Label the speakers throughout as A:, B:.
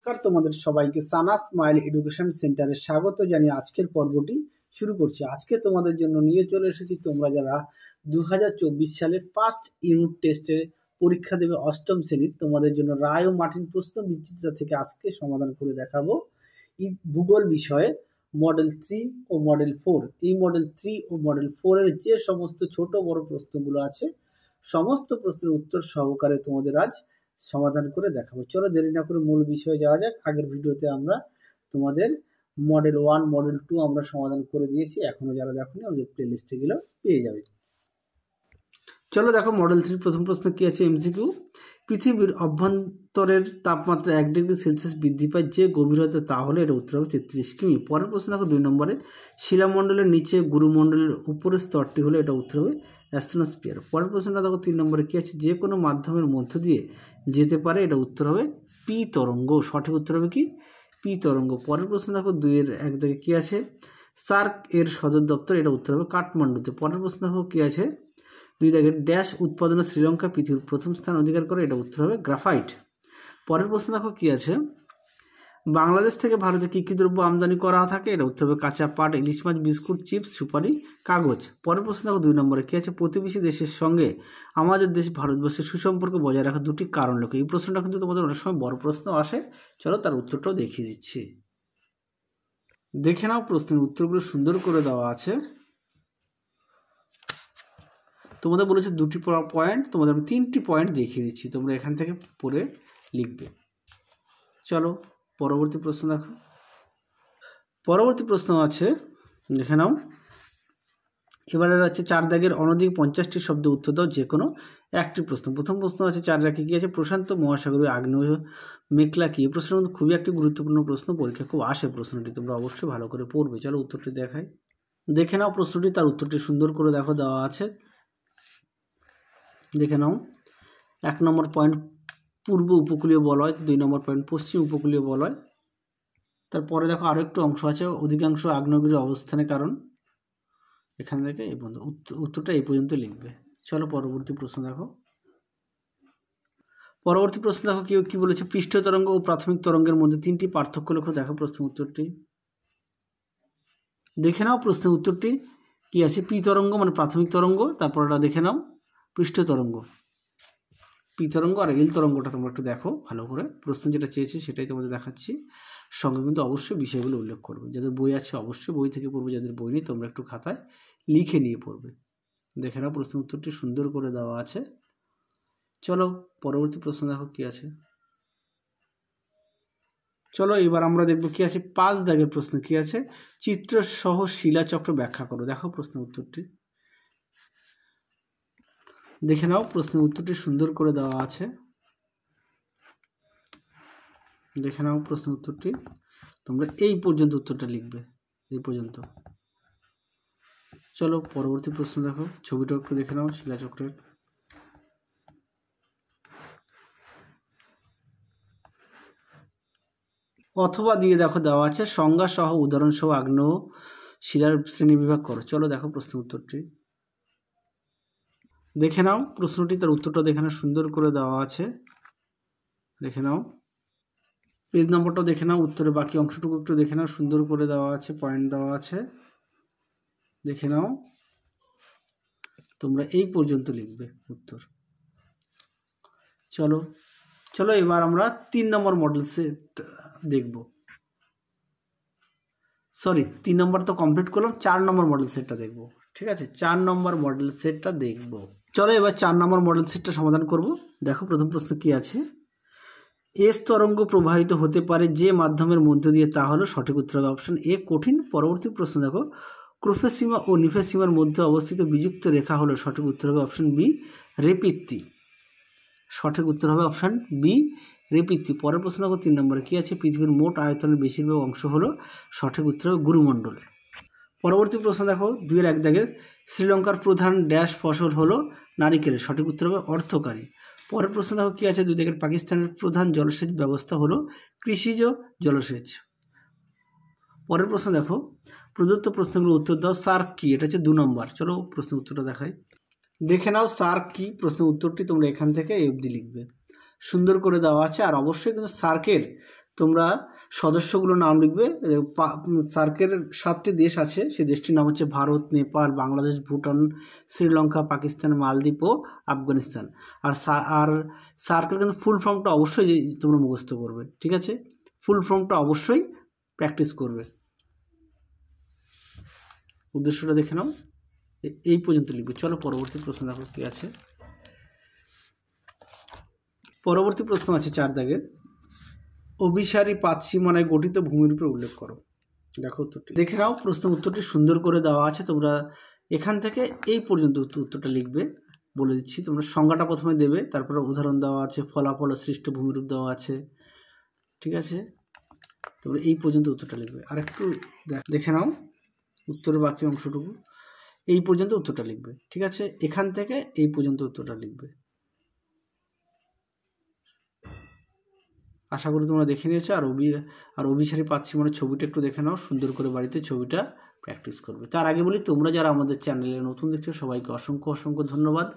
A: নমস্কার, তোমাদের সবাইকে সানা স্মাইল এডুকেশন সেন্টারে স্বাগত জানিয়ে আজকের পর্বটি শুরু করছি। আজকে তোমাদের জন্য নিয়ে চলে এসেছি তোমরা যারা 2024 সালের ফার্স্ট ইউনিট টেস্টে পরীক্ষা দেবে অষ্টম শ্রেণীর, তোমাদের জন্য রায় ও মার্টিন প্রশ্ন বিচিত্রা থেকে আজকে সমাধান করে দেখাবো ভূগোল বিষয়ে মডেল 3 ও মডেল 4। এই মডেল 3 ও মডেল 4 এর যে সমস্ত ছোট বড় প্রশ্নগুলো আছে সমস্ত প্রশ্নের উত্তর সহকারে তোমাদের আজ সমাধান করে দেখাবো। চলো দেরি না করে মূল বিষয়ে যাওয়া যাক। আগের ভিডিওতে আমরা তোমাদের মডেল 1 মডেল 2 আমরা সমাধান করে দিয়েছি, এখনো যারা দেখোনি আমাদের প্লে লিস্টে গেলেও পেয়ে যাবে। চলো দেখো মডেল 3 প্রথম প্রশ্ন কি আছে, এমসিকিউ। পৃথিবীর অভ্যন্তরের তাপমাত্রা 1 ডিগ্রি সেলসিয়াস বৃদ্ধি পায় যে গভীরতা, তা হলে এটা উত্তর হবে 33 কিমি। পরের প্রশ্ন দেখো 2 নম্বরে, শিলামণ্ডলের নিচে গুরুমণ্ডলের উপরের স্তরটি হলে এটা উত্তর হবে অ্যাস্ট্রোস্ফিয়ার। পরের প্রশ্নটা দেখো 3 নম্বরে কি আছে, যে কোনো মাধ্যমের মধ্য দিয়ে যেতে পারে, এটা উত্তর হবে পি তরঙ্গ। সঠিক উত্তর হবে কি পি তরঙ্গ। পরের প্রশ্ন দেখো 2 এর 1 দাগে কি আছে, সার্ক এর সদর দপ্তর, এটা উত্তর হবে কাঠমান্ডুতে। পরের প্রশ্ন দেখো কি আছে, 2 দাগে ড্যাশ উৎপাদনে শ্রীলঙ্কা পৃথিবীর প্রথম স্থান অধিকার করে, এটা উত্তর হবে গ্রাফাইট। পরের প্রশ্ন দেখো কি আছে, বাংলাদেশ থেকে ভারতে কী কী দ্রব্য আমদানি করা থাকে, এটা উত্তর হবে কাঁচা পাট, ইলিশ মাছ, বিস্কুট, চিপস, সুপারি, কাগজ। পরের প্রশ্ন দেখো 2 নম্বরে কি আছে, প্রতিবেশী দেশের সঙ্গে আমাদের দেশ ভারতবর্ষের সুসম্পর্ক বজায় রাখার 2টি কারণ লেখো। এই প্রশ্নটা কিন্তু তোমাদের অনেক সময় বড় প্রশ্ন আসে, চলো তার উত্তরটাও দেখিয়ে দিচ্ছি। দেখে নাও প্রশ্নের উত্তরগুলো সুন্দর করে দেওয়া আছে। তোমাদের বলেছে 2টি পয়েন্ট, তোমাদের আমি 3টি পয়েন্ট দেখিয়ে দিচ্ছি, তোমরা এখান থেকে পড়ে লিখবে। চলো পরবর্তী প্রশ্ন দেখো। পরবর্তী প্রশ্ন আছে, দেখে নাও। এবারে আছে 4 দাগের অনধিক 50টি শব্দ উত্তর দাও যে কোনো একটি প্রশ্ন। প্রথম প্রশ্ন আছে 4 দাগে কি আছে, প্রশান্ত মহাসাগরীয় আগ্নেয় মেঘলা কি? এই প্রশ্নের মধ্যে খুবই একটি গুরুত্বপূর্ণ প্রশ্ন, পরীক্ষা খুব আসে প্রশ্নটি, তোমরা অবশ্যই ভালো করে পড়বে। চলো উত্তরটি দেখাই, দেখে নাও প্রশ্নটি, তার উত্তরটি সুন্দর করে দেখো দেওয়া আছে। দেখে নাও 1 নম্বর পয়েন্ট পূর্ব উপকূলীয় বলয়, 2 নম্বর পয়েন্ট পশ্চিম উপকূলীয় বলয়। তারপরে দেখো আরও একটু অংশ আছে, অধিকাংশ আগ্নেয়গিরির অবস্থানের কারণ। এখান থেকে এই পর্যন্ত উত্তরটা এই পর্যন্ত লিখবে। চলো পরবর্তী প্রশ্ন দেখো। পরবর্তী প্রশ্ন দেখো কি বলেছে, পৃষ্ঠ তরঙ্গ ও প্রাথমিক তরঙ্গের মধ্যে 3টি পার্থক্য লেখো। দেখো প্রশ্নের উত্তরটি, দেখে নাও প্রশ্নের উত্তরটি কি আছে, পি তরঙ্গ মানে প্রাথমিক তরঙ্গ, তারপরটা দেখে নাও পৃষ্ঠ তরঙ্গ। পি তরঙ্গ আর এল তরঙ্গটা তোমরা একটু দেখো ভালো করে, প্রশ্ন যেটা চেয়েছে সেটাই তোমাদের দেখাচ্ছি। সঙ্গে কিন্তু অবশ্যই বিষয়গুলো উল্লেখ করবে, যাদের বই আছে অবশ্যই বই থেকে পড়বে, যাদের বই নেই তোমরা একটু খাতায় লিখে নিয়ে পড়বে। দেখে নাও প্রশ্ন উত্তরটি সুন্দর করে দেওয়া আছে। চলো পরবর্তী প্রশ্ন দেখো কি আছে। চলো এবার আমরা দেখবো কি আছে, 5 দাগের প্রশ্ন কি আছে, চিত্র সহ শিলাচক্র ব্যাখ্যা করো। দেখো প্রশ্ন উত্তরটি, দেখে নাও প্রশ্নের উত্তরটি সুন্দর করে দেওয়া আছে। দেখে নাও প্রশ্ন উত্তরটি, তোমরা এই পর্যন্ত উত্তরটা লিখবে, এই পর্যন্ত। চলো পরবর্তী প্রশ্ন দেখো, ছবিটা একটু দেখে নাও শিলাচক্রের। অথবা দিয়ে দেখো দেওয়া আছে, সংজ্ঞা সহ উদাহরণ সহ আগ্নেয় শিলার শ্রেণী বিভাগ করো। চলো দেখো প্রশ্ন উত্তরটি, দেখে নাও প্রশ্নটি, তার উত্তরটা দেখে নাও সুন্দর করে দেওয়া আছে। দেখে নাও পেজ নম্বরটাও দেখে নাও, উত্তরের বাকি অংশটুকু একটু দেখে নাও, সুন্দর করে দেওয়া আছে, পয়েন্ট দেওয়া আছে। দেখে নাও তোমরা এই পর্যন্ত লিখবে উত্তর। চলো চলো এবার আমরা 3 নম্বর মডেল সেট দেখব। সরি 3 নম্বর তো কমপ্লিট করলাম, 4 নম্বর মডেল সেটটা দেখব। ঠিক আছে, 4 নম্বর মডেল সেটটা দেখব। চলো এবার 4 নম্বর মডেল সেটটা সমাধান করব। দেখো প্রথম প্রশ্ন কি আছে, এস তরঙ্গ প্রবাহিত হতে পারে যে মাধ্যমের মধ্য দিয়ে, তা হলো সঠিক উত্তর হবে অপশন এ কঠিন। পরবর্তী প্রশ্ন দেখো, ক্রোফেসীমা ও নিফেসীমার মধ্যে অবস্থিত বিযুক্ত রেখা হলো সঠিক উত্তর হবে অপশন বি রেপিত্তি। সঠিক উত্তর হবে অপশন বি রেপিত্তি। পরের প্রশ্ন দেখো 3 নম্বরে কি আছে, পৃথিবীর মোট আয়তনের বেশিরভাগ অংশ হলো সঠিক উত্তর হবে গুরুমণ্ডল। পরবর্তী প্রশ্ন দেখো 2 এর 1 দাগে, শ্রীলঙ্কার প্রধান ড্যাশ ফসল হলো নারিকেল। সঠিক উত্তর হবে অর্থকারী। পরের প্রশ্ন দেখো কি আছে, 2 দাগের পাকিস্তানের প্রধান জলসেচ ব্যবস্থা হলো কৃষিজ জলসেচ। পরের প্রশ্ন দেখো, প্রদত্ত প্রশ্নগুলো উত্তর দাও। সার্ক কি? এটা হচ্ছে 2 নম্বর। চলো প্রশ্নের উত্তরটা দেখাই, দেখে নাও সার্ক কি। প্রশ্নের উত্তরটি তোমরা এখান থেকে এই অবধি লিখবে, সুন্দর করে দেওয়া আছে। আর অবশ্যই কিন্তু সার্কের তোমরা সদস্যগুলোর নাম লিখবে। সার্কের 7টি দেশ আছে, সেই দেশটির নাম হচ্ছে ভারত, নেপাল, বাংলাদেশ, ভুটান, শ্রীলঙ্কা, পাকিস্তান, মালদ্বীপ ও আফগানিস্তান। আর সার্কের কিন্তু ফুল ফর্মটা অবশ্যই তোমরা মুখস্থ করবে, ঠিক আছে? ফুল ফর্মটা অবশ্যই প্র্যাকটিস করবে। উদ্দেশ্যটা দেখে নাও, এই পর্যন্ত লিখবে। চলো পরবর্তী প্রশ্ন দেখো কি আছে। পরবর্তী প্রশ্ন আছে 4 দাগের, অভিসারী পাতসীমানায় গঠিত ভূমিরূপে উল্লেখ করো। দেখো উত্তরটি দেখে নাও। প্রশ্ন উত্তরটি সুন্দর করে দেওয়া আছে, তোমরা এখান থেকে এই পর্যন্ত উত্তরটা লিখবে। বলে দিচ্ছি, তোমরা সংজ্ঞাটা প্রথমে দেবে, তারপরে উদাহরণ দেওয়া আছে, ফলাফল ও সৃষ্ট ভূমিরূপ দেওয়া আছে, ঠিক আছে? তোমরা এই পর্যন্ত উত্তরটা লিখবে। আর একটু দেখে নাও উত্তরের বাকি অংশটুকু, এই পর্যন্ত উত্তরটা লিখবে, ঠিক আছে? এখান থেকে এই পর্যন্ত উত্তরটা লিখবে। আশা করি তোমরা দেখে নিয়েছো। আর অভিসারী পাতসীমানার ছবিটা একটু দেখে নাও, সুন্দর করে বাড়িতে ছবিটা প্র্যাকটিস করবে। তার আগে বলি, তোমরা যারা আমাদের চ্যানেলে নতুন দেখছো সবাইকে অসংখ্য অসংখ্য ধন্যবাদ।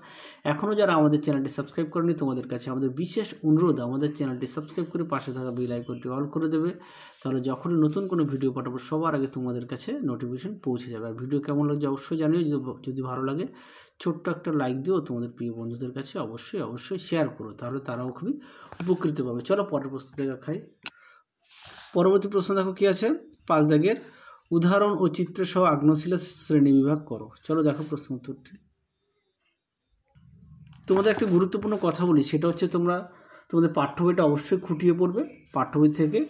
A: এখনও যারা আমাদের চ্যানেলটি সাবস্ক্রাইব করেনি, তোমাদের কাছে আমাদের বিশেষ অনুরোধ, আমাদের চ্যানেলটি সাবস্ক্রাইব করে পাশে থাকা বেল আইকনটি অল করে দেবে। তাহলে যখনই নতুন কোনো ভিডিও পাঠাবো সবার আগে তোমাদের কাছে নোটিফিকেশন পৌঁছে যাবে। আর ভিডিও কেমন লাগছে অবশ্যই জানিও। যদি ভালো লাগে ছোট্ট একটা লাইক দিও, তোমাদের প্রিয় বন্ধুদের কাছে অবশ্যই অবশ্যই শেয়ার করো, তাহলে তারাও খুবই উপকৃত পাবে। চলো পরের প্রশ্ন দেখাই। পরবর্তী প্রশ্ন দেখো কি আছে 5 দাগের, উদাহরণ ও চিত্র সহ আগ্নেয়শিলা শ্রেণী বিভাগ করো। চলো দেখো প্রশ্ন উত্তরটি। তোমাদের একটা গুরুত্বপূর্ণ কথা বলি, সেটা হচ্ছে তোমাদের পাঠ্য বইটা অবশ্যই খুঁটিয়ে পড়বে। পাঠ্য বই থেকে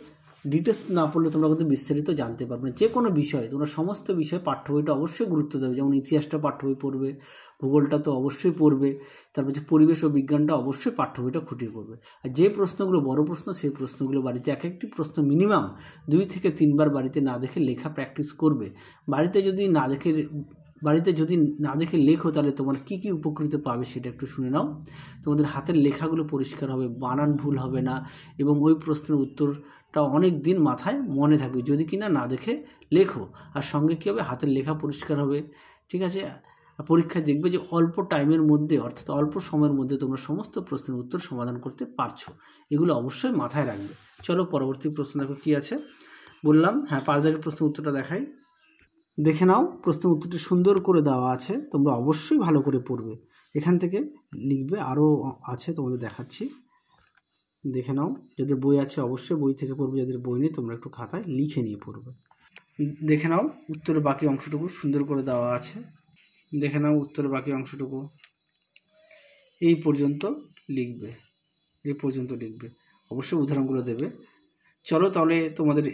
A: ডিটেলস না পড়লে তোমরা কিন্তু বিস্তারিত জানতে পারবে না। যে কোনো বিষয়ে তোমরা সমস্ত বিষয়ে পাঠ্য বইটা অবশ্যই গুরুত্ব দেবে। যেমন ইতিহাসটা পাঠ্য বই পড়বে, ভূগোলটা তো অবশ্যই পড়বে, তারপর হচ্ছে পরিবেশ ও বিজ্ঞানটা অবশ্যই পাঠ্য বইটা খুঁটিয়ে পড়বে। আর যে প্রশ্নগুলো বড় প্রশ্ন, সেই প্রশ্নগুলো বাড়িতে এক একটি প্রশ্ন মিনিমাম 2 থেকে 3 বার বাড়িতে না দেখে লেখা প্র্যাকটিস করবে। বাড়িতে যদি না দেখে লেখো, তাহলে তোমার কী কী উপকৃত পাবে সেটা একটু শুনে নাও। তোমাদের হাতের লেখাগুলো পরিষ্কার হবে, বানান ভুল হবে না, এবং ওই প্রশ্নের উত্তরটা অনেক দিন মাথায় মনে থাকবে যদি কিনা না দেখে লেখো। আর সঙ্গে কী হবে, হাতের লেখা পরিষ্কার হবে, ঠিক আছে? পরীক্ষায় দেখবে যে অল্প টাইমের মধ্যে, অর্থাৎ অল্প সময়ের মধ্যে তোমরা সমস্ত প্রশ্নের উত্তর সমাধান করতে পারছো। এগুলো অবশ্যই মাথায় রাখবে। চলো পরবর্তী প্রশ্ন দেখো কি আছে। বললাম, হ্যাঁ 5 দাগের প্রশ্নের উত্তরটা দেখাই। দেখে নাও, প্রশ্নের উত্তরটি সুন্দর করে দেওয়া আছে, তোমরা অবশ্যই ভালো করে পড়বে। এখান থেকে লিখবে, আরও আছে তোমাদের দেখাচ্ছি, দেখে নাও। যাদের বই আছে অবশ্যই বই থেকে পড়বে, যাদের বই নেই তোমরা একটু খাতায় লিখে নিয়ে পড়বে। দেখে নাও উত্তরের বাকি অংশটুকু সুন্দর করে দেওয়া আছে। দেখে নাও উত্তরের বাকি অংশটুকু এই পর্যন্ত লিখবে, অবশ্যই উদাহরণগুলো দেবে। চলো তাহলে তোমাদের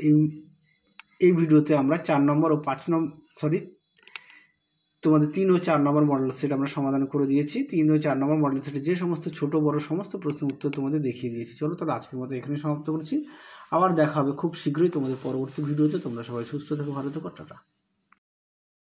A: এই ভিডিওতে আমরা 4 নম্বর ও 5 নম্বর তোমাদের 3 ও 4 নম্বর মডেল সেট আমরা সমাধান করে দিয়েছি। 3 ও 4 নম্বর মডেল সেটে যে সমস্ত ছোট বড় সমস্ত প্রশ্নের উত্তর তোমাদের দেখিয়ে দিয়েছি। চলো তাহলে আজকের মতো এখানে সমাপ্ত করছি। আবার দেখা হবে খুব শীঘ্রই তোমাদের পরবর্তী ভিডিওতে। তোমরা সবাই সুস্থ থেকো, ভালো থেকো, টাটা।